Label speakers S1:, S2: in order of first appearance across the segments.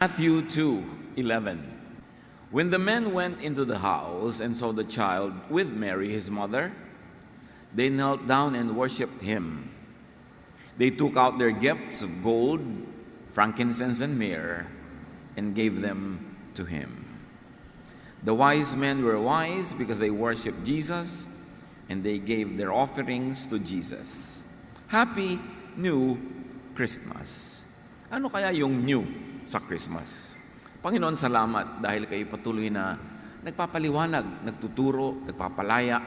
S1: Matthew 2:11. When the men went into the house and saw the child with Mary his mother, they knelt down and worshipped him. They took out their gifts of gold, frankincense, and myrrh, and gave them to him. The wise men were wise because they worshipped Jesus, and they gave their offerings to Jesus. Happy New Christmas. Ano kaya yung new sa Christmas? Panginoon, salamat dahil kayo patuloy na nagpapaliwanag, nagtuturo, nagpapalaya,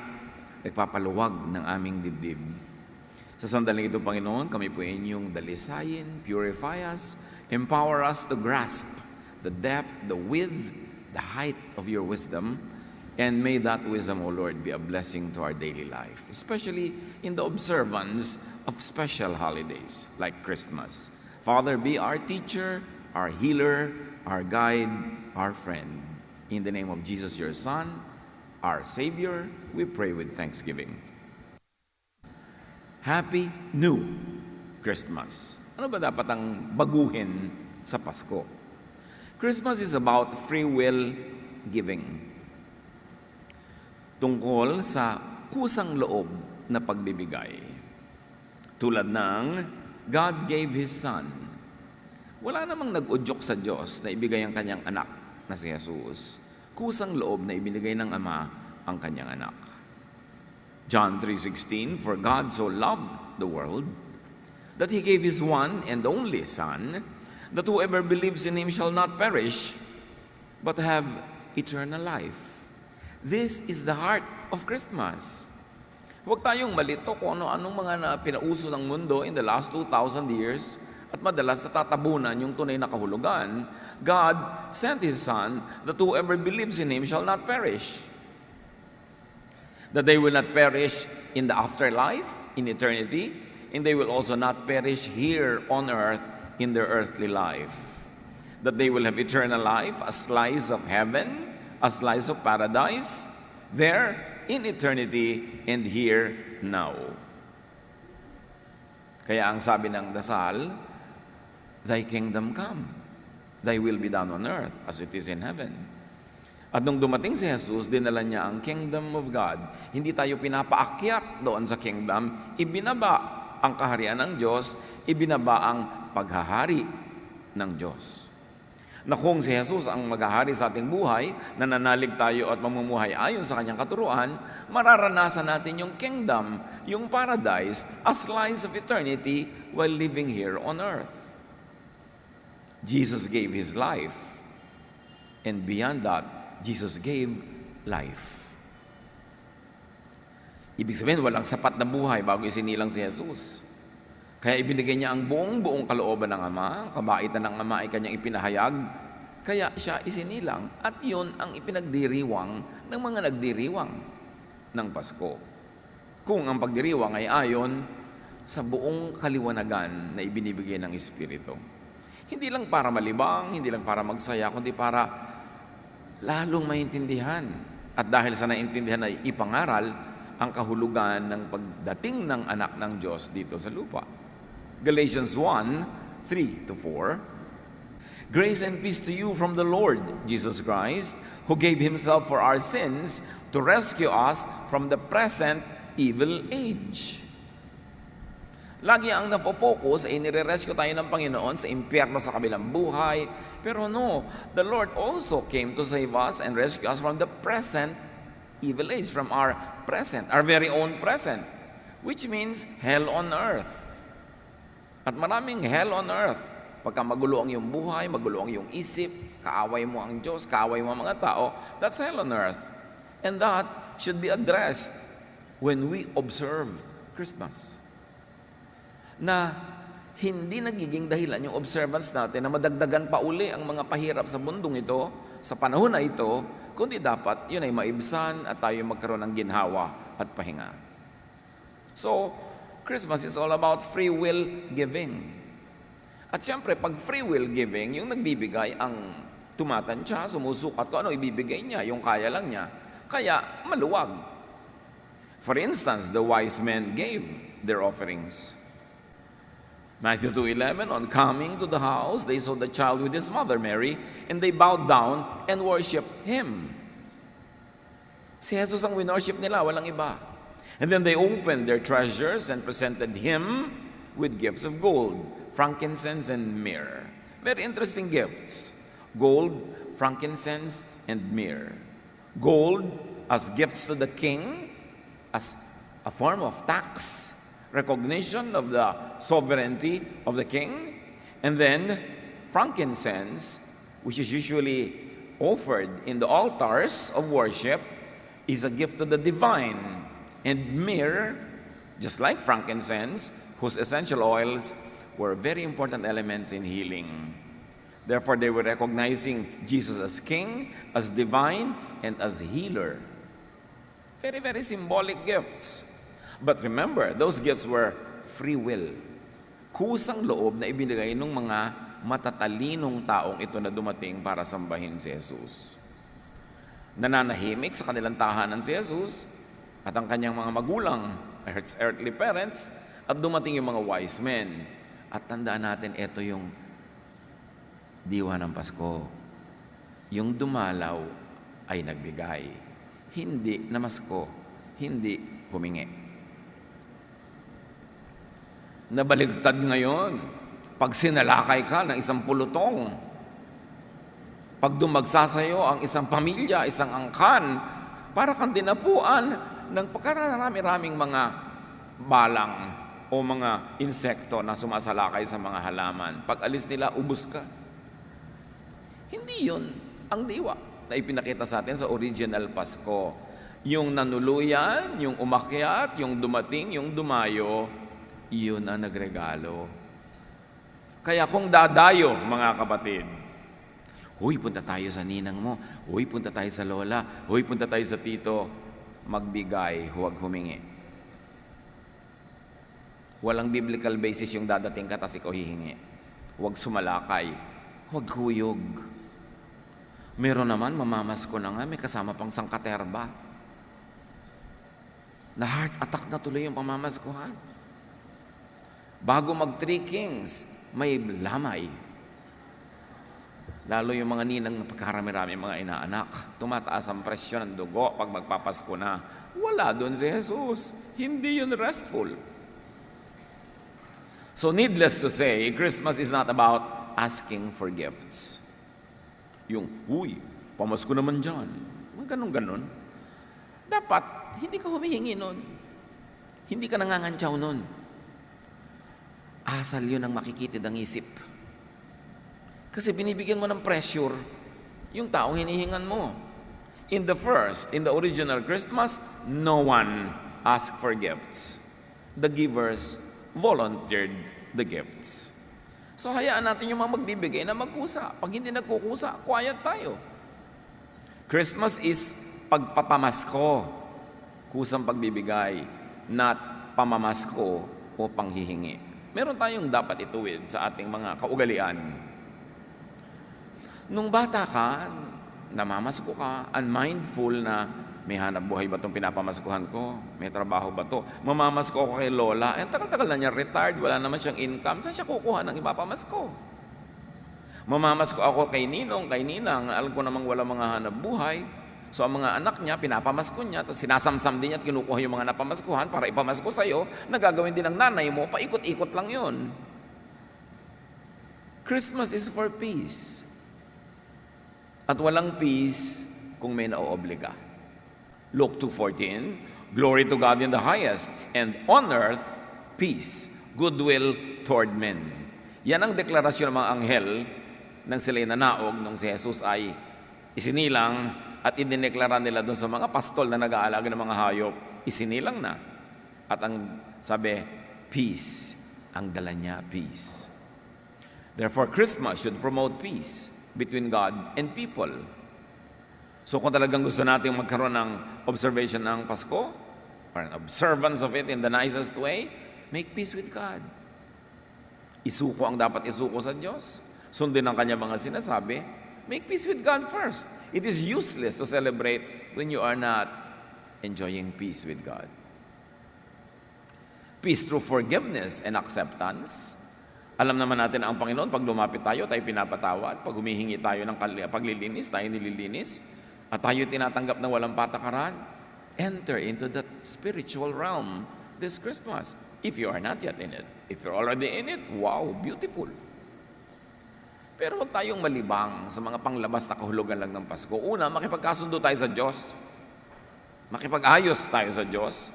S1: nagpapaluwag ng aming dibdib. Sa sandaling ito, Panginoon, kami po inyong dalisayin, purify us, empower us to grasp the depth, the width, the height of your wisdom, and may that wisdom, O Lord, be a blessing to our daily life, especially in the observance of special holidays like Christmas. Father, be our teacher, our healer, our guide, our friend. In the name of Jesus, your Son, our Savior, we pray with thanksgiving. Happy New Christmas. Ano ba dapat ang baguhin sa Pasko? Christmas is about free will giving. Tungkol sa kusang loob na pagbibigay. Tulad ng God gave His Son. Wala namang nag-udyok sa Diyos na ibigay ang kanyang anak na si Jesus. Kusang loob na ibinigay ng Ama ang kanyang anak. John 3:16, For God so loved the world that He gave His one and only Son, that whoever believes in Him shall not perish, but have eternal life. This is the heart of Christmas. Huwag tayong malito kung ano-anong mga pinauso ng mundo in the last 2,000 years at madalas natatabunan yung tunay na kahulugan. God sent His Son that whoever believes in Him shall not perish. That they will not perish in the afterlife, in eternity, and they will also not perish here on earth in their earthly life. That they will have eternal life, a slice of heaven, a slice of paradise, there in eternity and here now. Kaya ang sabi ng dasal, Thy kingdom come, Thy will be done on earth as it is in heaven. At nung dumating si Jesus, dinala niya ang kingdom of God. Hindi tayo pinapaakyat doon sa kingdom, ibinaba ang kaharian ng Diyos, ibinaba ang paghahari ng Diyos. Na kung si Jesus ang maghahari sa ating buhay, nananalig tayo at mamumuhay ayon sa kanyang katuruan, mararanasan natin yung kingdom, yung paradise, a slice of eternity while living here on earth. Jesus gave His life, and beyond that, Jesus gave life. Ibig sabihin, walang sapat na buhay bago isinilang si Jesus. Kaya ibinigay niya ang buong kalooban ng Ama, kabaitan ng Ama ay kanyang ipinahayag, kaya siya isinilang, at yun ang ipinagdiriwang ng mga nagdiriwang ng Pasko. Kung ang pagdiriwang ay ayon sa buong kaliwanagan na ibinibigay ng Espiritu. Hindi lang para malibang, hindi lang para magsaya, kundi para lalong maintindihan. At dahil sa naintindihan ay ipangaral ang kahulugan ng pagdating ng anak ng Diyos dito sa lupa. Galatians 1:3-4. Grace and peace to you from the Lord Jesus Christ, who gave Himself for our sins to rescue us from the present evil age. Lagi ang nafo-focus ay nire-rescue tayo ng Panginoon sa impyerno sa kabilang buhay. Pero no, the Lord also came to save us and rescue us from the present evil age, from our present, our very own present, which means hell on earth. At maraming hell on earth. Pagka magulo ang iyong buhay, magulo ang iyong isip, kaaway mo ang Diyos, kaaway mo ang mga tao, that's hell on earth. And that should be addressed when we observe Christmas. Na hindi nagiging dahilan yung observance natin na madagdagan pa uli ang mga pahirap sa mundong ito, sa panahon na ito, kundi dapat yun ay maibsan at tayo magkaroon ng ginhawa at pahinga. So, Christmas is all about free will giving. At siyempre, pag free will giving, yung nagbibigay ang tumatansya, sumusukat ko ano ibibigay niya, yung kaya lang niya. Kaya, maluwag. For instance, the wise men gave their offerings. Matthew 2:11, on coming to the house, they saw the child with his mother Mary, and they bowed down and worshiped him. Si Jesus ang winorship nila, walang iba. And then they opened their treasures and presented him with gifts of gold, frankincense, and myrrh. Very interesting gifts. Gold, frankincense, and myrrh. Gold as gifts to the king, as a form of tax, recognition of the sovereignty of the king. And then frankincense, which is usually offered in the altars of worship, is a gift to the divine. And myrrh, just like frankincense, whose essential oils were very important elements in healing. Therefore, they were recognizing Jesus as king, as divine, and as healer. Very, very symbolic gifts. But remember, those gifts were free will. Kusang loob na ibinigay ng mga matatalinong taong ito na dumating para sambahin si Jesus. Nananahimik sa kanilang tahanan si Jesus at ang kanyang mga magulang, his earthly parents, at dumating yung mga wise men. At tandaan natin, ito yung diwa ng Pasko. Yung dumalaw ay nagbigay. Hindi namasko, hindi humingi. Nabaligtad ngayon. Pag sinalakay ka ng isang pulutong, pag dumagsasayo ang isang pamilya, isang angkan, para kang dinapuan ng pagkarami-raming mga balang o mga insekto na sumasalakay sa mga halaman. Pag alis nila, ubos ka. Hindi yun ang diwa na ipinakita sa atin sa original Pasko. Yung nanuluyan, yung umakyat, yung dumating, yung dumayo, iyon ang nagregalo. Kaya kung dadayo, mga kapatid, huy, punta tayo sa ninang mo, huy, punta tayo sa lola, huy, punta tayo sa tito, magbigay, huwag humingi. Walang biblical basis yung dadating ka, tas ikaw hihingi. Huwag sumalakay, huwag huyog. Meron naman, mamamasko na nga, may kasama pang sangkaterba. Na heart attack na tuloy yung pamamaskuhan. Bago mag Three Kings, may lamay. Lalo yung mga ninang pagkarami-rami mga inaanak. Tumataas ang presyon ng dugo pag magpapasko na. Wala doon si Jesus. Hindi yun restful. So needless to say, Christmas is not about asking for gifts. Yung, uy, pamasko naman dyan. Ganun-ganun. Dapat, hindi ka humihingi nun. Hindi ka nangangantsaw nun. Asal yun ang makikitid ang isip. Kasi binibigyan mo ng pressure yung taong hinihingan mo. In the original Christmas, no one asked for gifts. The givers volunteered the gifts. So hayaan natin yung mga magbibigay na magkusa. Pag hindi nagkukusa, quiet tayo. Christmas is pagpapamasko, kusang pagbibigay, not pamamasko o panghihingi. Meron tayong dapat ituwid sa ating mga kaugalian. Nung bata ka, namamasko ka, unmindful na may hanap buhay ba itong pinapamaskuhan ko? May trabaho ba ito? Mamamasko ako kay Lola. Tagal-tagal na niya retired, wala naman siyang income. Saan siya kukuha ng ipapamasko? Mamamasko ako kay Ninong, kay Ninang, alam ko namang wala mga hanap buhay. So ang mga anak niya, pinapamasko niya, tapos sinasamsam din niya at kinukuha yung mga napamaskuhan para ipamasko sa'yo, nagagawin din ng nanay mo, paikot-ikot lang yun. Christmas is for peace. At walang peace kung may naoobliga. Luke 2:14, glory to God in the highest, and on earth, peace, goodwill toward men. Yan ang deklarasyon ng mga anghel nang sila'y nanaog nung si Jesus ay isinilang at idineklara nila doon sa mga pastol na nag-aalaga ng mga hayop, isinilang na. At ang sabi, peace. Ang dala niya, peace. Therefore, Christmas should promote peace between God and people. So kung talagang gusto natin magkaroon ng observation ng Pasko, or an observance of it in the nicest way, make peace with God. Isuko ang dapat isuko sa Diyos. Sundin ang kanya mga sinasabi. Make peace with God first. It is useless to celebrate when you are not enjoying peace with God. Peace through forgiveness and acceptance. Alam naman natin ang Panginoon, pag lumapit tayo pinapatawad. Pag humihingi tayo ng paglilinis, tayo nililinis. At tayo tinatanggap na walang patakaran. Enter into that spiritual realm this Christmas. If you are not yet in it. If you're already in it, wow, beautiful. Pero huwag tayong malibang sa mga panglabas na kahulugan lang ng Pasko. Una, makipagkasundo tayo sa Diyos. Makipag-ayos tayo sa Diyos.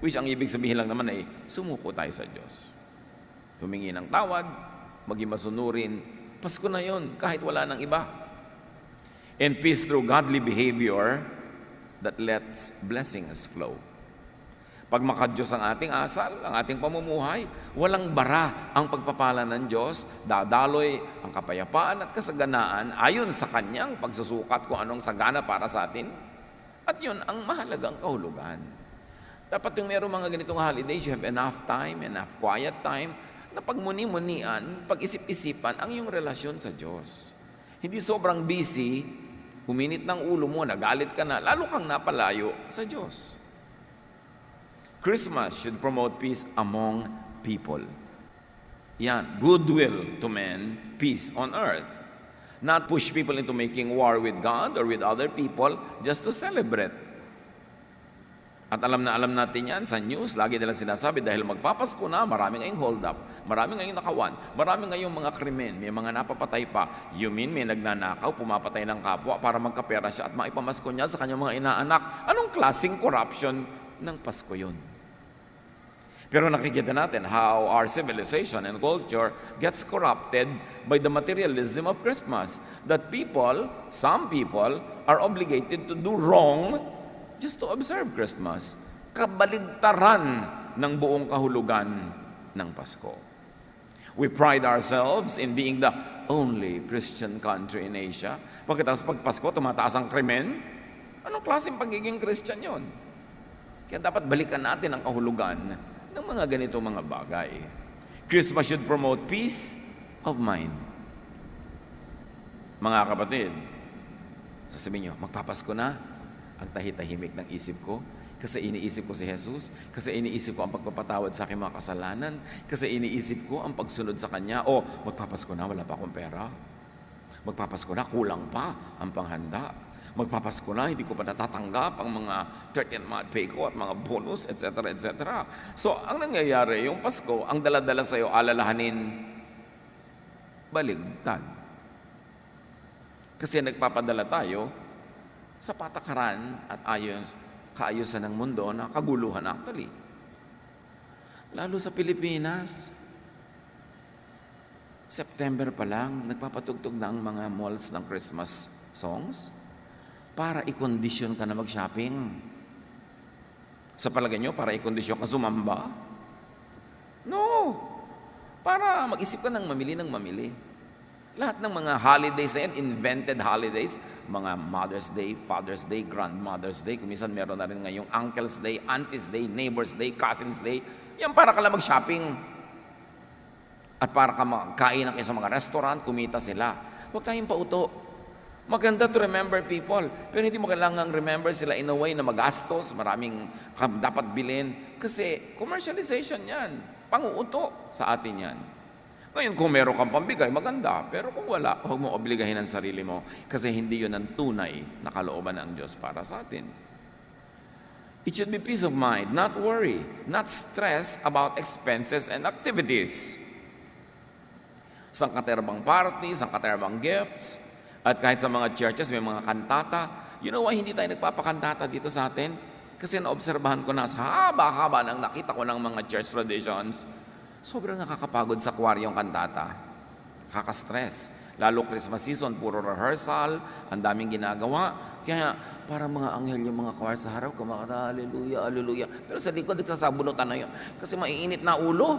S1: Which ang ibig sabihin lang naman ay sumuko tayo sa Diyos. Humingi ng tawad, maging masunurin. Pasko na yon, kahit wala ng iba. And peace through godly behavior that lets blessings flow. Pag makadiyos ang ating asal, ang ating pamumuhay, walang bara ang pagpapala ng Diyos, dadaloy ang kapayapaan at kasaganaan ayon sa Kanyang pagsusukat kung anong sagana para sa atin. At yun ang mahalagang kahulugan. Dapat yung meron mga ganitong holidays, you have enough time, enough quiet time, na pagmuni-munian, pag-isip-isipan ang iyong relasyon sa Diyos. Hindi sobrang busy, huminit ng ulo mo, nagalit ka na, lalo kang napalayo sa Diyos. Christmas should promote peace among people. Yan, goodwill to men, peace on earth. Not push people into making war with God or with other people just to celebrate. At alam natin yan sa news, lagi nilang sinasabi dahil magpapasko na, marami ngayong hold up, marami ngayong nakawan, marami ngayong mga krimen, may mga napapatay pa. You mean may nagnanakaw, pumapatay ng kapwa para magkapera siya at maipamasko niya sa kanyang mga inaanak. Anong klaseng corruption ng Pasko yun? Pero nakikita natin how our civilization and culture gets corrupted by the materialism of Christmas. That people, some people, are obligated to do wrong just to observe Christmas. Kabaligtaran ng buong kahulugan ng Pasko. We pride ourselves in being the only Christian country in Asia. Pagkatapos pag Pasko, tumataas ang krimen. Anong klaseng pagiging Christian yon? Kaya dapat balikan natin ang kahulugan ng mga ganito mga bagay. Christmas should promote peace of mind. Mga kapatid, sasabihin nyo, magpapasko na. Ang tahitahimik ng isip ko, kasi iniisip ko si Jesus, kasi iniisip ko ang pagpapatawad sa aking mga kasalanan, kasi iniisip ko ang pagsunod sa Kanya. O, magpapasko na, wala pa akong pera. Magpapasko na, kulang pa ang panghanda. Magpapasko na, hindi ko pa natatanggap ang mga 13th pay ko at mga bonus, etc., etc. So, ang nangyayari, yung Pasko, ang dala-dala sa'yo, alalahanin, baligtad. Kasi nagpapadala tayo sa patakaran at kaayusan ng mundo na kaguluhan actually. Lalo sa Pilipinas, September pa lang, nagpapatugtog na ang mga malls ng Christmas songs para i-condition ka na mag-shopping. Sa palagay nyo, para i-condition ka sumamba? No! Para mag-isip ka ng mamili. Lahat ng mga holidays na yan, invented holidays, mga Mother's Day, Father's Day, Grandmother's Day, kumisan meron na rin ngayong Uncle's Day, Auntie's Day, Neighbor's Day, Cousin's Day. Yan para ka lang mag-shopping. At para ka magkainan kayo sa mga restaurant, kumita sila. Huwag tayong pauto. Maganda to remember people, pero hindi mo kailangang remember sila in a way na magastos, maraming dapat bilhin. Kasi commercialization yan, panguuto sa atin yan. Ngayon, kung meron kang pambigay, maganda. Pero kung wala, huwag mo obligahin ang sarili mo kasi hindi yun ang tunay na kalooban ng Diyos para sa atin. It should be peace of mind, not worry, not stress about expenses and activities. Sangkaterbang party, sangkaterbang gifts, at kahit sa mga churches may mga kantata. You know why hindi tayo nagpapakantata dito sa atin? Kasi naobserbahan ko na sa haba-haba ng nakita ko ng mga church traditions, sobrang nakakapagod sa choir yung kantata. Kaka-stress. Lalo Christmas season, puro rehearsal, ang daming ginagawa. Kaya para mga anghel yung mga choir sa harap, kumakata, hallelujah, hallelujah. Pero sa likod, nagsasabunutan na yun. Kasi maiinit na ulo.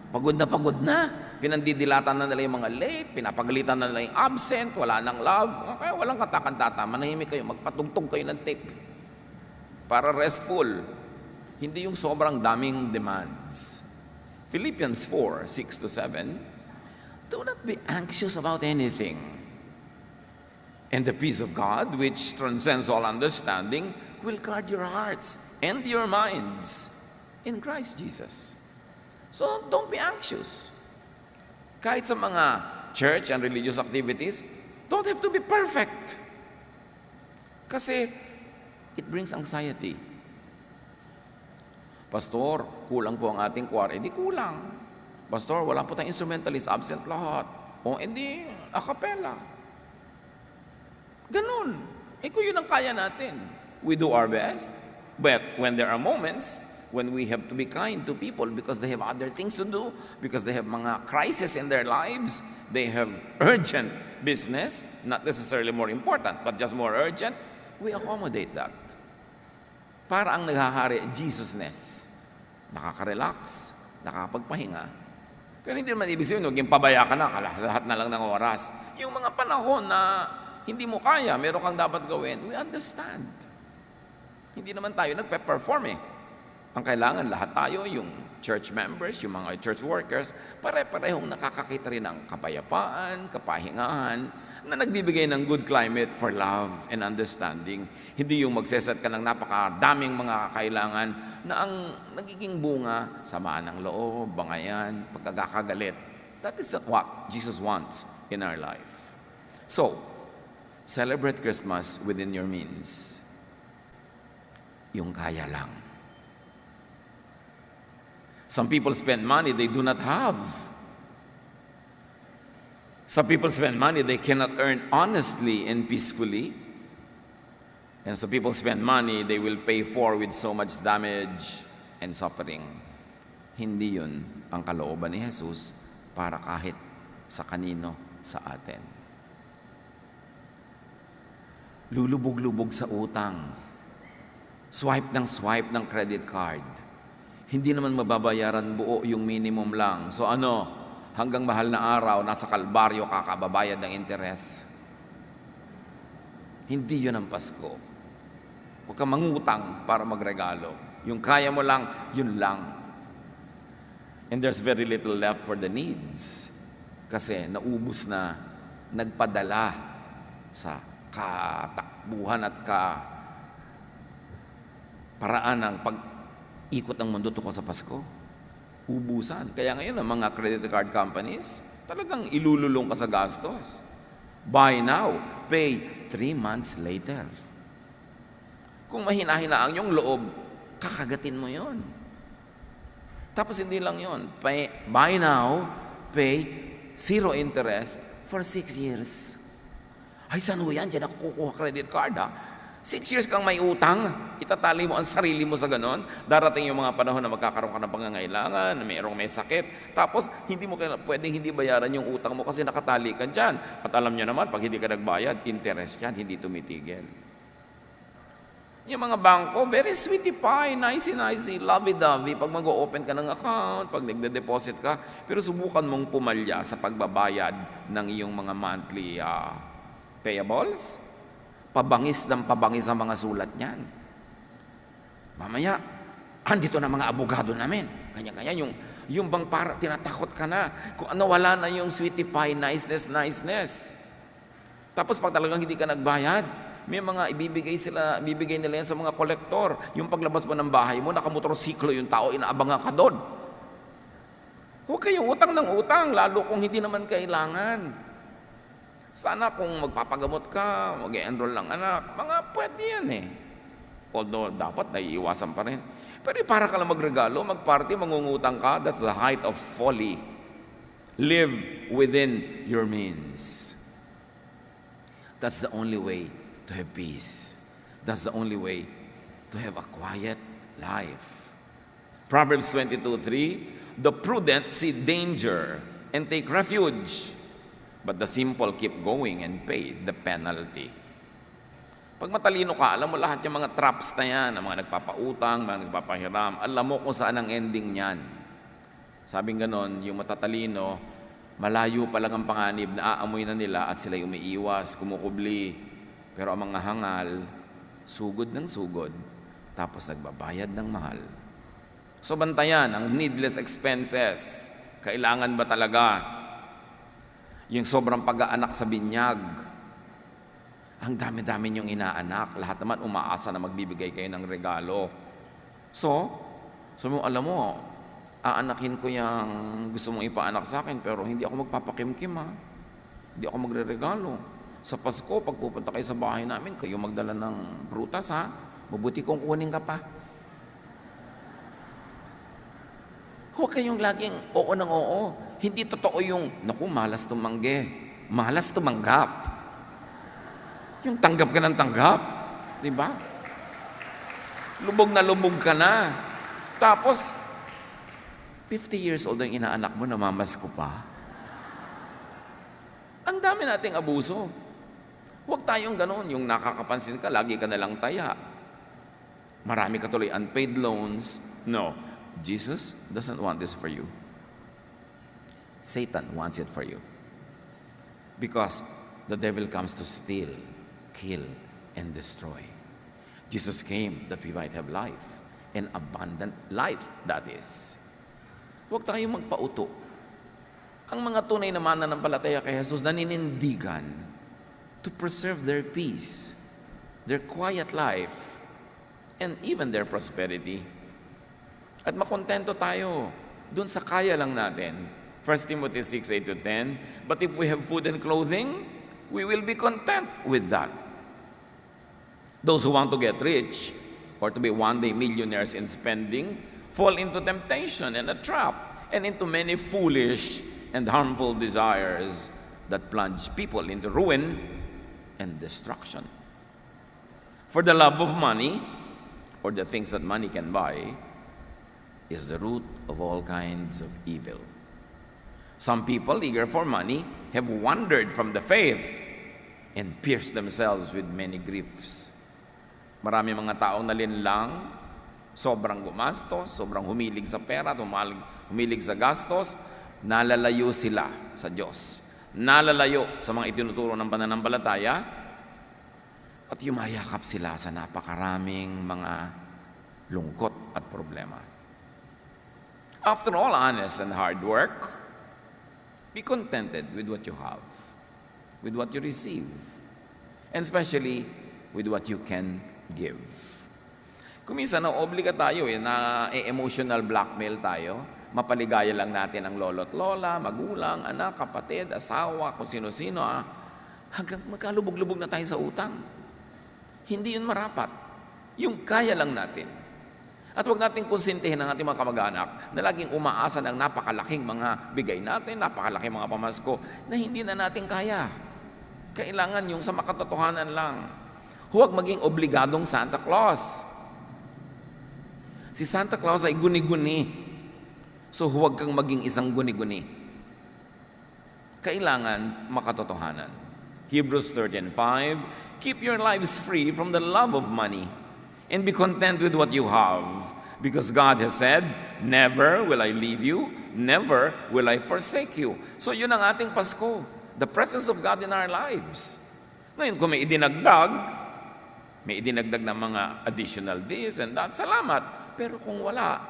S1: Pagod na. Pinandidilatan na nila yung mga late, pinapagalitan na nila yung absent, wala nang love. Kaya walang katakantata, manahimik kayo, magpatugtog kayo ng tape. Para restful. Hindi yung sobrang daming demands. Philippians 4:6-7, do not be anxious about anything. And the peace of God, which transcends all understanding, will guard your hearts and your minds in Christ Jesus. So don't be anxious. Kahit sa mga church and religious activities, don't have to be perfect. Kasi it brings anxiety. Pastor, kulang po ang ating choir. Di kulang. Pastor, wala po tayong instrumentalist, absent lahat. O edi, a cappella. Ganun. Kung yun ang kaya natin, we do our best. But when there are moments when we have to be kind to people because they have other things to do, because they have mga crisis in their lives, they have urgent business, not necessarily more important, but just more urgent, we accommodate that. Para ang naghahari, Jesusness. Nakaka-relax, nakakapagpahinga. Pero hindi naman ibig sabihin, huwag yung pabaya ka na, lahat na lang ng oras. Yung mga panahon na hindi mo kaya, meron kang dapat gawin, we understand. Hindi naman tayo nagpe-perform eh. Ang kailangan lahat tayo, yung church members, yung mga church workers, pare-parehong nakakakita rin ng kapayapaan, kapahingahan, na nagbibigay ng good climate for love and understanding. Hindi yung magseset ka ng napakadaming mga kailangan na ang nagiging bunga, samaan ng loob, bangayan, pagkakagalit. That is what Jesus wants in our life. So, celebrate Christmas within your means. Yung kaya lang. Some people spend money they do not have. Some people spend money they cannot earn honestly and peacefully. And some people spend money they will pay for with so much damage and suffering. Hindi yun ang kalooban ni Jesus para kahit sa kanino sa atin. Lulubog-lubog sa utang. Swipe ng credit card. Hindi naman mababayaran buo yung minimum lang. So hanggang mahal na araw, nasa kalbaryo kakababayad ng interes. Hindi yun ang Pasko. Huwag kang mangutang para magregalo. Yung kaya mo lang, yun lang. And there's very little left for the needs. Kasi naubos na, nagpadala sa katakbuhan at paraan ng pag-ikot ng mundo tungkol sa Pasko. Ubusan. Kaya ngayon ang mga credit card companies, talagang ilululong ka sa gastos. Buy now, pay 3 months later. Kung mahina-hinaang yung loob, kakagatin mo yon. Tapos hindi lang yon. Buy now, pay 0 interest for 6 years. Ay, saan ho yan? Diyan ako kukuha credit card ha. 6 years kang may utang, itatali mo ang sarili mo sa ganon. Darating yung mga panahon na magkakaroon ka ng pangangailangan, may sakit. Tapos, pwedeng hindi bayaran yung utang mo kasi nakatali ka dyan. At alam nyo naman, pag hindi ka nagbayad, interest yan, hindi tumitigil. Yung mga bangko, very sweetie pie, nicey, lovey-dovey. Pag mag-open ka ng account, pag nagde-deposit ka, pero subukan mong pumalya sa pagbabayad ng iyong mga monthly payables. Pabangis ang mga sulat niyan. Mamaya, andito na mga abogado namin. Ganyan. Yung bang para tinatakot ka na. Kung wala na yung sweetie pie, niceness. Tapos pag talagang hindi ka nagbayad, may mga ibibigay nila yan sa mga kolektor. Yung paglabas mo ng bahay mo, nakamotorsiklo yung tao, inaabangan ka doon. Huwag kayong utang ng utang, lalo kung hindi naman kailangan. Sana kung magpapagamot ka, mag-enroll ng anak, mga pwede yan eh. Although dapat naiiwasan pa rin. Pero para ka lang magregalo, magparty, mangungutang ka, that's the height of folly. Live within your means. That's the only way to have peace. That's the only way to have a quiet life. Proverbs 22:3, the prudent see danger and take refuge, but the simple keep going and pay the penalty. Pag matalino ka, alam mo lahat yung mga traps na yan, ang mga nagpapautang, mga nagpapahiram, alam mo kung saan ang ending niyan. Sabing ganon, yung matatalino, malayo pa lang ang panganib, naaamoy na nila at sila'y umiiwas, kumukubli. Pero ang mga hangal, sugod ng sugod, tapos nagbabayad ng mahal. So bantayan ang needless expenses. Kailangan ba talaga yung sobrang pag-aanak sa binyag? Ang dami-dami niyong inaanak. Lahat naman umaasa na magbibigay kayo ng regalo. So alam mo, aanakin ko yung gusto mong ipaanak sa akin, pero hindi ako magpapakimkim ha. Hindi ako magre-regalo. Sa Pasko, pag pupunta kayo sa bahay namin, kayo magdala ng prutas ha. Mabuti kong kunin ka pa. Huwag kayong laging oo ng oo. Hindi totoo yung, naku, malas tumanggi. Malas tumanggap. Yung tanggap ka ng tanggap. Di ba? Lubog na lubog ka na. Tapos, 50 years old ang inaanak mo, namamasko pa. Ang dami nating abuso. Huwag tayong ganun. Yung nakakapansin ka, lagi ka nalang taya. Marami ka tuloy unpaid loans. No. Jesus doesn't want this for you. Satan wants it for you. Because the devil comes to steal, kill, and destroy. Jesus came that we might have life, and abundant life, that is. Huwag tayong magpauto. Ang mga tunay na mananampalataya kay Jesus naninindigan to preserve their peace, their quiet life, and even their prosperity. At makontento tayo dun sa kaya lang natin. 1 Timothy 6:8-10, but if we have food and clothing, we will be content with that. Those who want to get rich or to be one day millionaires in spending fall into temptation and a trap and into many foolish and harmful desires that plunge people into ruin and destruction. For the love of money, or the things that money can buy, is the root of all kinds of evil. Some people, eager for money, have wandered from the faith and pierced themselves with many griefs. Marami mga tao na linlang, sobrang gumastos, sobrang humilig sa pera, humilig sa gastos, nalalayo sila sa Diyos. Nalalayo sa mga itinuturo ng pananampalataya at yumayakap sila sa napakaraming mga lungkot at problema. After all honest and hard work, be contented with what you have, with what you receive, and especially with what you can give. Kung minsan na-obliga tayo, na-emotional blackmail tayo, mapaligaya lang natin ang lolo't lola, magulang, anak, kapatid, asawa, kung sino-sino, hanggang magkalubog-lubog na tayo sa utang. Hindi yun marapat. Yung kaya lang natin. At huwag natin konsintihin ang ating mga kamag-anak na laging umaasa ng napakalaking mga bigay natin, napakalaking mga pamasko na hindi na natin kaya. Kailangan yung sa makatotohanan lang. Huwag maging obligadong Santa Claus. Si Santa Claus ay guni-guni. So huwag kang maging isang guni-guni. Kailangan makatotohanan. Hebrews 13:5, keep your lives free from the love of money and be content with what you have, because God has said, never will I leave you, never will I forsake you. So yun ang ating Pasko, the presence of God in our lives. Ngayon, kung may idinagdag ng mga additional this and that, salamat. Pero kung wala,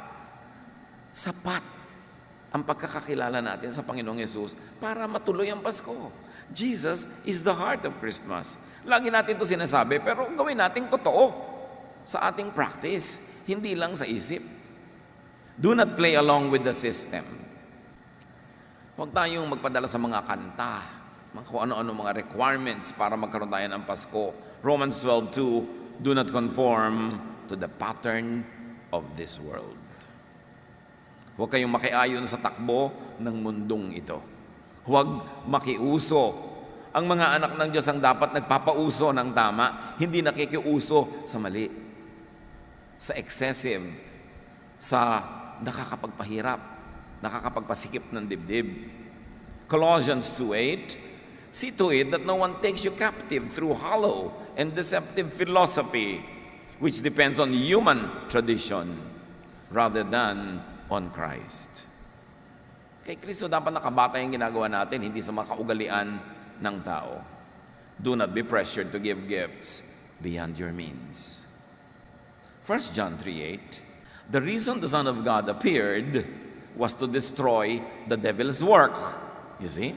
S1: sapat ang pagkakakilala natin sa Panginoong Yesus para matuloy ang Pasko. Jesus is the heart of Christmas. Lagi natin ito sinasabi, pero gawin natin totoo sa ating practice, hindi lang sa isip. Do not play along with the system. Huwag tayong magpadala sa mga kanta, kung ano-ano mga requirements para magkaroon tayo ng Pasko. Romans 12:2, do not conform to the pattern of this world. Huwag kayong makiayon sa takbo ng mundong ito. Huwag makiuso. Ang mga anak ng Diyos ang dapat nagpapauso ng tama, hindi nakikiuso sa mali, sa excessive, sa nakakapagpahirap, nakakapagpasikip ng dibdib. Colossians 2:8, see to it that no one takes you captive through hollow and deceptive philosophy, which depends on human tradition rather than on Christ. Kay Kristo dapat nakabata yung ginagawa natin, hindi sa makaugalian ng tao. Do not be pressured to give gifts beyond your means. 1 John 3:8, the reason the Son of God appeared was to destroy the devil's work. You see?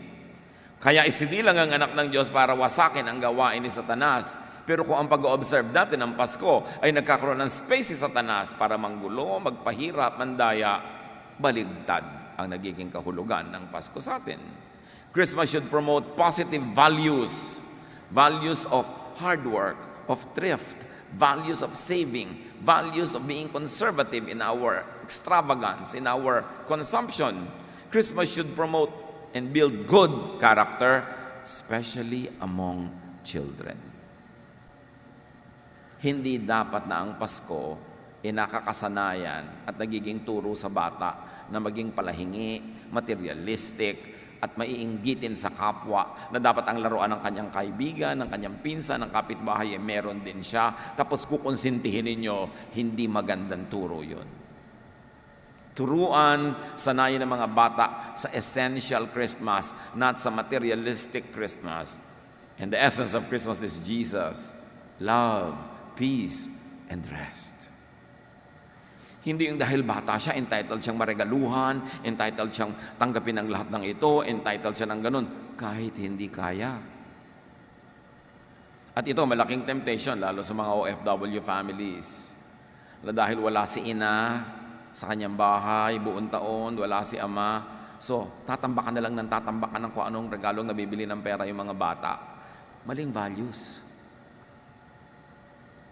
S1: Kaya isinilang ang anak ng Diyos para wasakin ang gawain ni Satanas. Pero kung ang pag-observe natin ng Pasko ay nagkakaroon ng space si Satanas para manggulo, magpahirap, mandaya, baligtad ang nagiging kahulugan ng Pasko sa atin. Christmas should promote positive values, values of hard work, of thrift, values of saving, values of being conservative in our extravagance, in our consumption. Christmas should promote and build good character, especially among children. Hindi dapat na ang Pasko nakakasanayan at nagiging turo sa bata na maging palahingi, materialistic, at maiinggitin sa kapwa na dapat ang laruan ng kanyang kaibigan, ng kanyang pinsan, ng kapitbahay, meron din siya. Tapos kukonsintihin ninyo, hindi magandang turo yun. Turuan, sanayin ng mga bata sa essential Christmas, not sa materialistic Christmas. And the essence of Christmas is Jesus, love, peace, and rest. Hindi yung dahil bata siya, entitled siyang maregaluhan, entitled siyang tanggapin ang lahat ng ito, entitled siya ng ganun, kahit hindi kaya. At ito, malaking temptation, lalo sa mga OFW families, na dahil wala si ina sa kanyang bahay, buong taon, wala si ama, so tatambakan na lang ng tatambakan ng kung anong regalong nabibili ng pera yung mga bata. Maling values.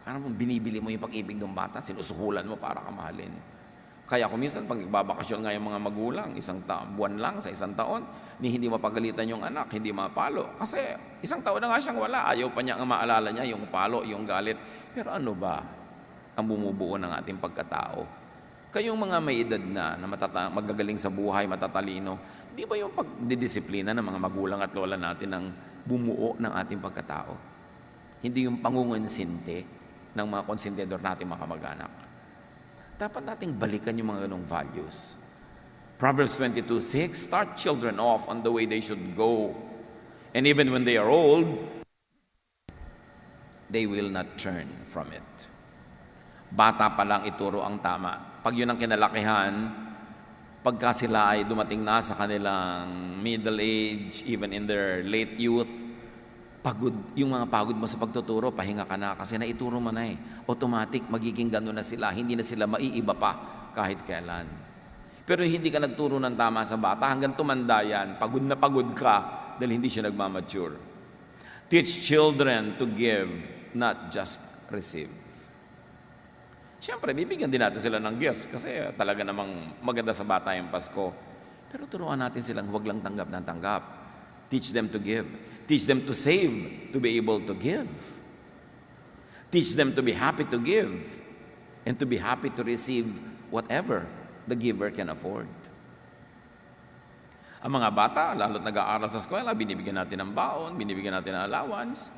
S1: Parang binibili mo yung pag-ibig ng bata, sinusuhulan mo para kamahalin. Kaya kung minsan, pag nagbabakasyon nga yung mga magulang, buwan lang sa isang taon, hindi mapagalitan yung anak, hindi mapalo. Kasi isang taon na nga siyang wala, ayaw pa niya ang maalala niya, yung palo, yung galit. Pero ano ba ang bumubuo ng ating pagkatao? Kayong mga may edad na magagaling sa buhay, matatalino, di ba yung pagdidisiplina ng mga magulang at lola natin ang bumuo ng ating pagkatao? Hindi yung pangungonsinti ng mga konsentidor natin mga kamag-anak. Dapat nating balikan yung mga ganong values. Proverbs 22:6, start children off on the way they should go. And even when they are old, they will not turn from it. Bata pa lang ituro ang tama. Pag yun ang kinalakihan, pagka sila ay dumating na sa kanilang middle age, even in their late youth, pagod, yung mga pagod mo sa pagtuturo, pahinga ka na kasi naituro mo na eh. Automatic, magiging gano'n na sila. Hindi na sila maiiba pa kahit kailan. Pero hindi ka nagturo ng tama sa bata, hanggang tumanda yan, pagod na pagod ka dahil hindi siya nagmamature. Teach children to give, not just receive. Siyempre, bibigyan din natin sila ng gifts kasi talaga namang maganda sa bata yung Pasko. Pero turuan natin silang huwag lang tanggap ng tanggap. Teach them to give. Teach them to save, to be able to give. Teach them to be happy to give and to be happy to receive whatever the giver can afford. Ang mga bata, lalo't nag-aaral sa eskwela, binibigyan natin ng baon, binibigyan natin ng allowance.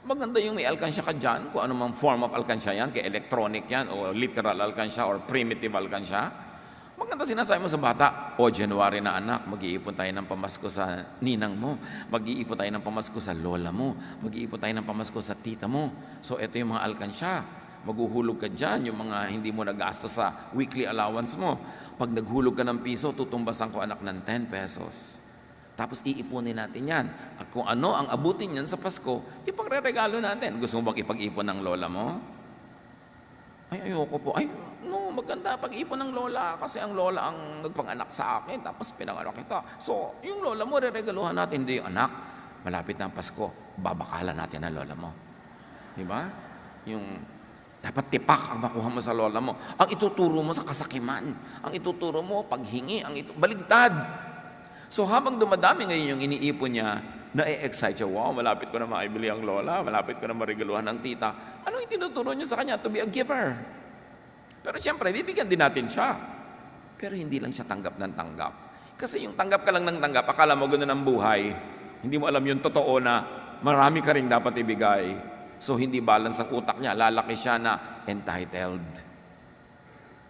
S1: Maganda yung may alkansya ka dyan, kung anumang form of alkansya yan, kaya electronic yan, o literal alkansya, or primitive alkansya. Maganda sinasabi mo sa bata, January na anak, mag-iipon tayo ng pamasko sa ninang mo, mag-iipon tayo ng pamasko sa lola mo, mag-iipon tayo ng pamasko sa tita mo. So ito yung mga alkansya, maghuhulog ka dyan, yung mga hindi mo nagasto sa weekly allowance mo. Pag naghulog ka ng piso, tutumbasan ko anak ng 10 pesos. Tapos iipunin natin yan. At kung ano ang abutin yan sa Pasko, ipagre-regalo natin. Gusto mo bang ipag-ipon ng lola mo? Ay, ayoko po. Ay, no, maganda pag-ipon ng lola kasi ang lola ang nagpanganak sa akin tapos pinanganak kita. So, yung lola mo, re-regaluhan natin. Hindi, anak, malapit na ang Pasko, babakalan natin ang lola mo. Diba? Yung dapat tipak ang makuha mo sa lola mo. Ang ituturo mo sa kasakiman. Ang ituturo mo, paghingi. Baligtad. So, habang dumadami ngayon yung iniipon niya, na-excite siya, wow, malapit ko na maibili ang lola, malapit ko na marigaluhan ng tita. Ano yung tinuturo niyo sa kanya? To be a giver. Pero siyempre, bibigyan din natin siya. Pero hindi lang siya tanggap ng tanggap. Kasi yung tanggap ka lang ng tanggap, akala mo gano'n ang buhay. Hindi mo alam yung totoo na marami ka rin dapat ibigay. So, hindi balance ang utak niya. Lalaki siya na entitled.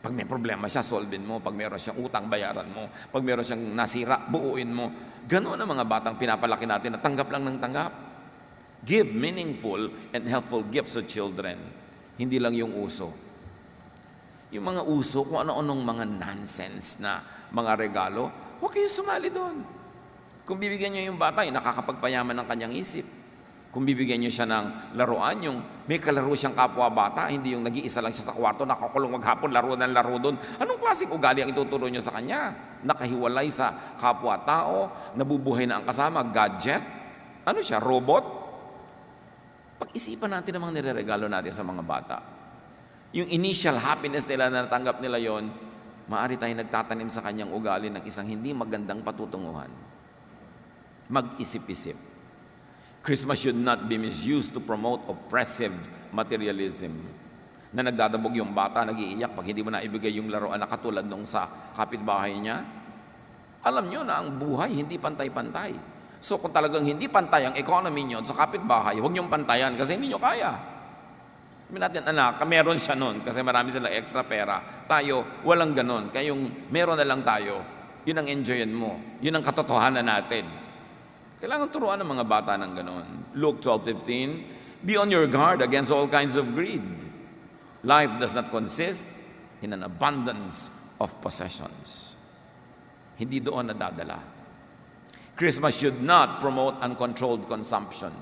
S1: Pag may problema siya, solvein mo. Pag meron siyang utang, bayaran mo. Pag meron siyang nasira, buuin mo. Ganoon ang mga batang pinapalaki natin na tanggap lang ng tanggap. Give meaningful and helpful gifts to children. Hindi lang yung uso. Yung mga uso, kung ano-anong mga nonsense na mga regalo, huwag kayo sumali doon. Kung bibigyan nyo yung bata, yung nakakapagpayaman ng kanyang isip. Kung bibigyan niyo siya ng laruan, yung may kalaro siyang kapwa-bata, hindi yung nag-iisa lang siya sa kwarto, nakakulong maghapon, laro ng laro doon. Anong klaseng ugali ang ituturo niyo sa kanya? Nakahiwalay sa kapwa-tao, nabubuhay na ang kasama, gadget? Ano siya, robot? Pag-isipan natin ang mga nireregalo natin sa mga bata. Yung initial happiness nila na natanggap nila yon, maaari tayong nagtatanim sa kanyang ugali ng isang hindi magandang patutunguhan. Mag-isip-isip. Christmas should not be misused to promote oppressive materialism. Na nagdadabog yung bata, nag-iiyak pag hindi mo na ibigay yung laruan na katulad nung sa kapitbahay niya. Alam nyo na ang buhay hindi pantay-pantay. So kung talagang hindi pantay ang economy nyo sa kapitbahay, huwag nyong pantayan kasi hindi nyo kaya. Sabi natin, anak, meron siya nun kasi marami sila extra pera. Tayo, walang ganon. Kaya yung meron na lang tayo, yun ang enjoyin mo. Yun ang katotohanan natin. Kailangan turuan ng mga bata ng ganon. Luke 12:15, be on your guard against all kinds of greed. Life does not consist in an abundance of possessions. Hindi doon nadadala. Christmas should not promote uncontrolled consumption.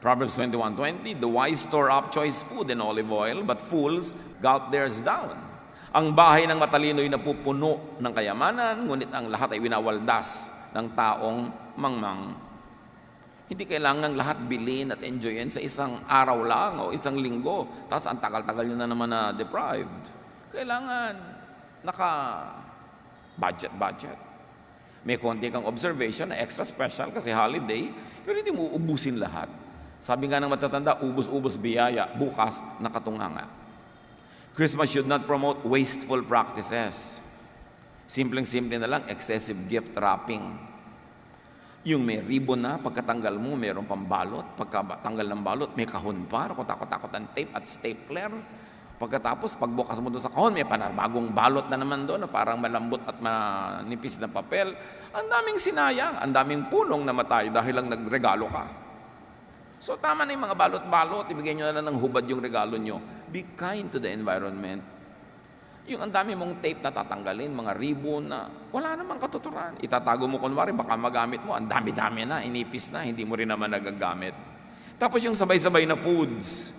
S1: Proverbs 21:20, the wise store up choice food and olive oil, but fools gulp theirs down. Ang bahay ng matalino'y napupuno ng kayamanan, ngunit ang lahat ay winawaldas ng taong mangmang. Hindi kailangan lahat bilhin at enjoyin sa isang araw lang o isang linggo. Tapos ang tagal-tagal nyo na naman na deprived. Kailangan naka-budget. May konti kang observation na extra special kasi holiday, pero hindi mo ubusin lahat. Sabi nga ng matatanda, ubus-ubus biyaya, bukas nakatunganga. Christmas should not promote wasteful practices. Simpleng-simple na lang, excessive gift wrapping. Yung may ribbon na, pagkatanggal mo, mayroong pambalot. Pagkatanggal ng balot, may kahon pa, takot-takot ang tape at stapler. Pagkatapos, pagbukas mo doon sa kahon, may panarbagong balot na naman doon, na parang malambot at manipis na papel. Ang daming sinayang, ang daming punong namatay dahil lang nagregalo ka. So tama na yung mga balot-balot, ibigay nyo na lang ng hubad yung regalo nyo. Be kind to the environment. Yung ang dami mong tape na tatanggalin, mga ribbon na wala namang katuturan. Itatago mo kunwari, baka magamit mo, ang dami-dami na, inipis na, hindi mo rin naman nagagamit. Tapos yung sabay-sabay na foods.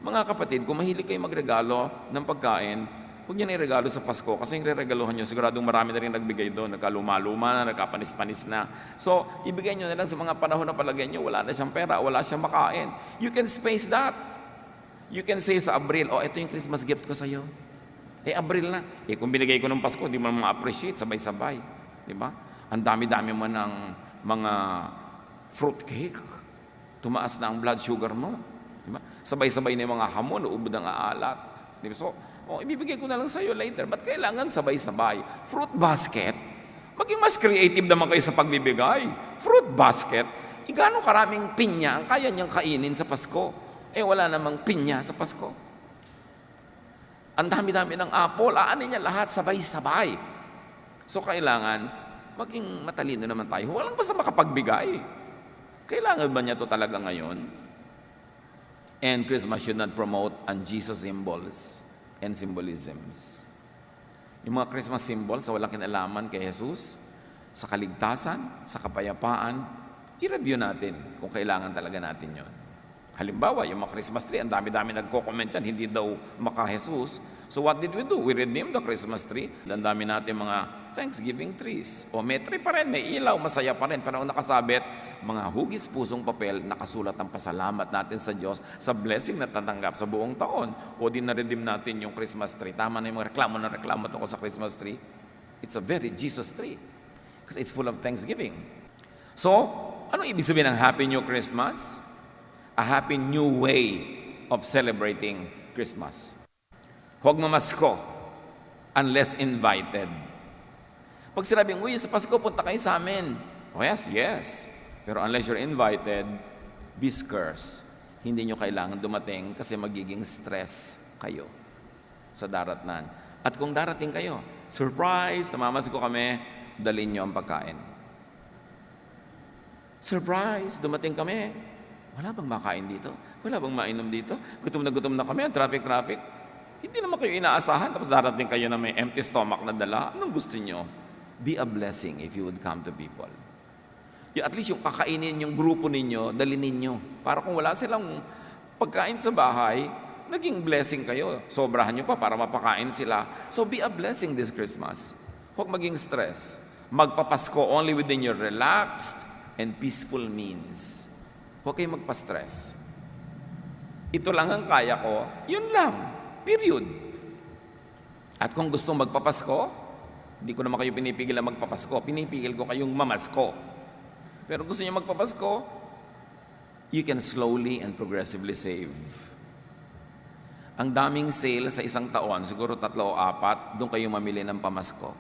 S1: Mga kapatid, kung mahilig kayo magregalo ng pagkain, huwag nyo na iregalo sa Pasko kasi yung reregaluhan nyo, siguradong marami na rin nagbigay doon, nagkaluma-luma na, nagkapanis-panis na. So, ibigay nyo na lang sa mga panahon na palagay nyo, wala na siyang pera, wala siyang makain. You can space that. You can say sa Abril, oh, ito yung Christmas gift ko sa'yo. Abril na. Kung binigay ko ng Pasko, di mo ma-appreciate, sabay-sabay. Di ba? Ang dami-dami mo ng mga fruit cake. Tumaas na ang blood sugar mo. Di ba? Sabay-sabay na yung mga hamon, uubod ang aalat. Di ba? So, ibibigay ko na lang sa'yo later. Ba't kailangan sabay-sabay? Fruit basket. Maging mas creative naman kayo sa pagbibigay. Fruit basket. Gano'ng karaming pinya ang kaya niyang kainin sa Pasko? Wala namang pinya sa Pasko. Ang dami-dami ng apple, aanin niya lahat sabay-sabay. So kailangan, maging matalino naman tayo. Walang basta makapagbigay. Kailangan ba niya to talaga ngayon? And Christmas should not promote Jesus symbols and symbolisms. Yung mga Christmas symbols sa walang kinalaman kay Jesus, sa kaligtasan, sa kapayapaan, i-review natin kung kailangan talaga natin yon. Halimbawa, yung mga Christmas tree, ang dami-dami nagko-comment yan, hindi daw maka-Jesus. So what did we do? We redeemed the Christmas tree. Ang dami natin mga Thanksgiving trees. O may tree pa rin, may ilaw, masaya pa rin. Pero ang nakasabit, mga hugis pusong papel, nakasulat ang pasalamat natin sa Diyos sa blessing na tatanggap sa buong taon. O din na-redeem natin yung Christmas tree. Tama na yung mga reklamo tungkol sa Christmas tree. It's a very Jesus tree. Because it's full of Thanksgiving. So, ano ibig sabihin ng Happy New Christmas? A happy new way of celebrating Christmas. Huwag mamasko unless invited. Pag sinabing, uy, sa Pasko, punta kayo sa amin. Oh yes. Pero unless you're invited, be scarce. Hindi nyo kailangan dumating kasi magiging stress kayo sa daratnan. At kung darating kayo, surprise, namamasko kami, dalhin nyo ang pagkain. Surprise, dumating kami. Wala bang makain dito? Wala bang mainom dito? Gutom na kami, ang traffic. Hindi naman kayo inaasahan, tapos darating kayo na may empty stomach na dala. Anong gusto nyo? Be a blessing if you would come to people. At least yung kakainin yung grupo ninyo, dali ninyo. Para kung wala silang pagkain sa bahay, naging blessing kayo. Sobrahan nyo pa para mapakain sila. So be a blessing this Christmas. Huwag maging stress. Magpapasko only within your relaxed and peaceful means. Huwag kayong magpa-stress. Ito lang ang kaya ko, yun lang. Period. At kung gustong magpapasko, hindi ko naman kayo pinipigil na magpapasko. Pinipigil ko kayong mamasko. Pero gusto niyo magpapasko, you can slowly and progressively save. Ang daming sale sa isang taon, siguro 3 o 4, doon kayo mamili ng pamasko.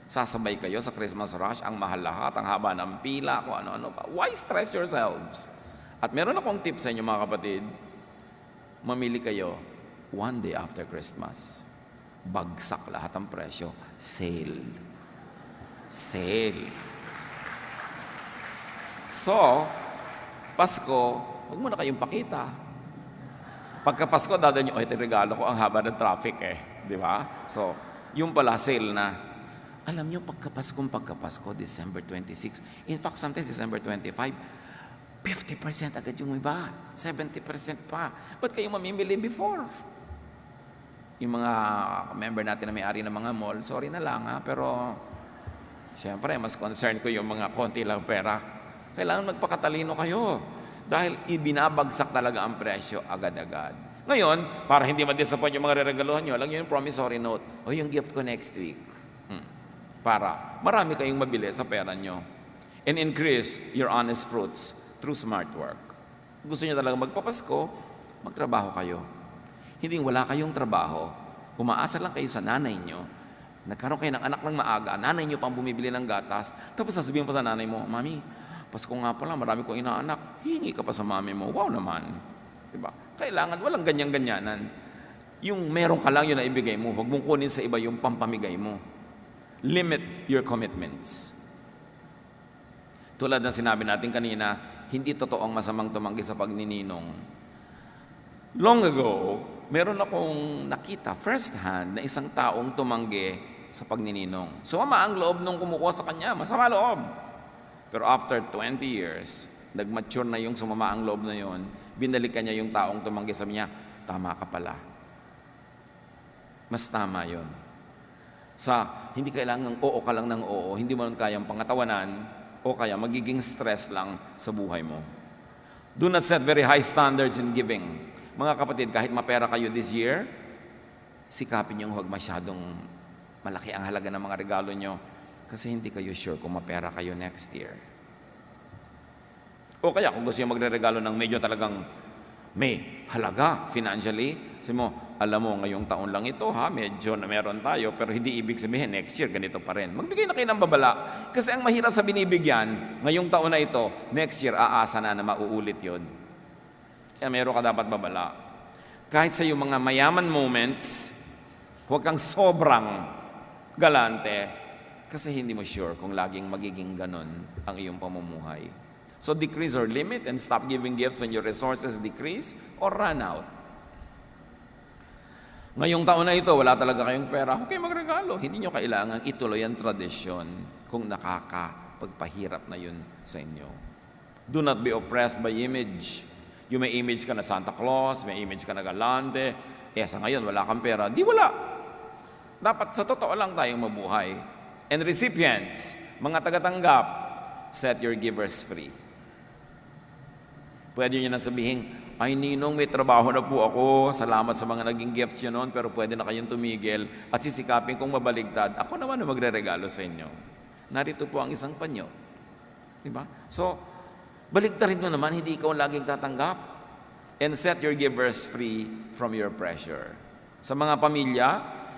S1: Sasabay kayo sa Christmas rush, ang mahal lahat, ang haba ng pila, kung ano-ano pa. Why stress yourselves? At meron akong tip sa inyo mga kapatid, mamili kayo one day after Christmas. Bagsak lahat ang presyo. Sale. Sale. So, Pasko, huwag mo na kayong pakita. Pagka Pasko, dadaan nyo, ito regalo ko, ang haba ng traffic Di ba? So, yung pala, sale na. Alam nyo, pagka Pasko, December 26, in fact, sometimes December 25, 50% agad yung iba, 70% pa. Ba't kayo mamimili before? Yung mga member natin na may-ari ng mga mall, sorry na lang pero siyempre, mas concerned ko yung mga konti lang pera. Kailangan magpakatalino kayo dahil ibinabagsak talaga ang presyo agad-agad. Ngayon, para hindi ma-disappoint yung mga reregaluhan nyo, lang yung promissory note o yung gift ko next week. Para marami kayong mabili sa pera nyo. And increase your honest fruits through smart work. Gusto nyo talaga magpapasko, magtrabaho kayo. Hindi wala kayong trabaho, umaasa lang kayo sa nanay nyo, nagkaroon kayo ng anak ng maaga, nanay nyo pang bumibili ng gatas, tapos sasabihin pa sa nanay mo, Mami, Pasko nga pala, marami kong inaanak, hingi ka pa sa mami mo, wow naman. Diba? Kailangan, walang ganyan-ganyanan. Yung meron ka lang yun na ibigay mo, huwag mong kunin sa iba yung pampamigay mo. Limit your commitments. Tulad ng sinabi natin kanina, hindi totoo ang masamang tumanggi sa pagnininong. Long ago, meron akong nakita first hand na isang taong tumanggi sa pagnininong. Sumama ang loob nung kumukuha sa kanya, masama loob. Pero after 20 years, nag-mature na yung sumama ang loob na yon, binalikan niya yung taong tumanggi, sabi niya, tama ka pala. Mas tama yon. Sa hindi kailangang oo ka lang ng oo, hindi mo lang kayang pangatawanan, o kaya magiging stress lang sa buhay mo. Do not set very high standards in giving. Mga kapatid, kahit mapera kayo this year, sikapin niyong huwag masyadong malaki ang halaga ng mga regalo niyo kasi hindi kayo sure kung mapera kayo next year. O kaya kung gusto niyo magre-regalo ng medyo talagang may halaga financially, sabi mo, alam mo, ngayong taon lang ito medyo na meron tayo, pero hindi ibig sabihin next year ganito pa rin. Magbigay na kayo ng babala. Kasi ang mahirap sa binibigyan, ngayong taon na ito, next year aasa na mauulit yon. Kaya meron ka dapat babala. Kahit sa iyong mga mayaman moments, huwag kang sobrang galante kasi hindi mo sure kung laging magiging ganon ang iyong pamumuhay. So decrease or limit and stop giving gifts when your resources decrease or run out. Ngayong taon na ito, wala talaga kayong pera, huwag kayong magregalo. Hindi nyo kailangan ituloy ang tradisyon kung nakakapagpahirap na yun sa inyo. Do not be oppressed by image. Yung may image ka na Santa Claus, may image ka na galante, sa ngayon wala kang pera. Di wala. Dapat sa totoo lang tayong mabuhay. And recipients, mga tagatanggap, set your givers free. Pwede nyo na sabihin, ay ninong, may trabaho na po ako, salamat sa mga naging gifts yun noon, pero pwede na kayong tumigil at sisikapin kong mabaligtad. Ako naman na magre-regalo sa inyo. Narito po ang isang panyo. Diba? So, baligtarin mo naman, hindi ikaw laging tatanggap. And set your givers free from your pressure. Sa mga pamilya,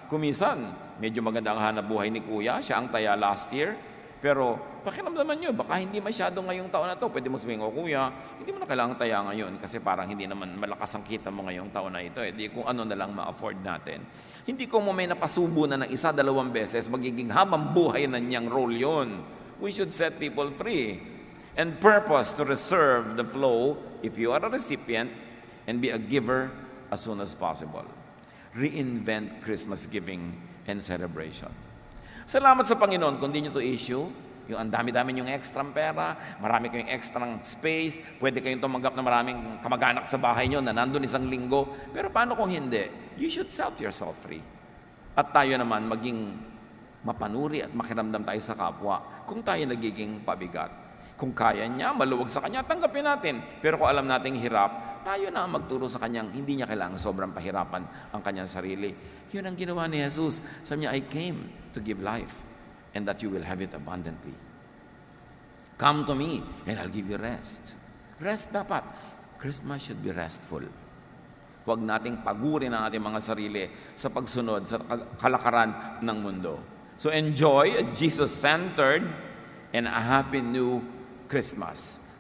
S1: kumisan, medyo maganda ang hanap buhay ni kuya, siya ang taya last year, pero pakiramdaman nyo, baka hindi masyado ngayong taon na to, pwede mo sabihin, kuya, hindi mo na kailangan taya ngayon kasi parang hindi naman malakas ang kita mo ngayong taon na ito, di kung ano na lang ma-afford natin. Hindi ko mo may napasubo na ng 1-2 beses, magiging habang buhay na niyang role yun. We should set people free and purpose to reserve the flow if you are a recipient and be a giver as soon as possible. Reinvent Christmas giving and celebration. Salamat sa Panginoon kung di nyo to issue. Yung ang dami-dami yung extra pera, marami kayong extra space, pwede kayong tumanggap na maraming kamag-anak sa bahay nyo na nandun isang linggo. Pero paano kung hindi? You should set yourself free. At tayo naman maging mapanuri at makiramdam tayo sa kapwa kung tayo nagiging pabigat. Kung kaya niya, maluwag sa kanya, tanggapin natin. Pero kung alam nating hirap, tayo na ang magturo sa kanyang hindi niya kailangang sobrang pahirapan ang kanyang sarili. Yun ang ginawa ni Jesus. Sabi niya, I came to give life and that you will have it abundantly. Come to me and I'll give you rest. Rest dapat. Christmas should be restful. Huwag nating pagurin ang ating mga sarili sa pagsunod sa kalakaran ng mundo. So enjoy a Jesus-centered and a happy new Christmas.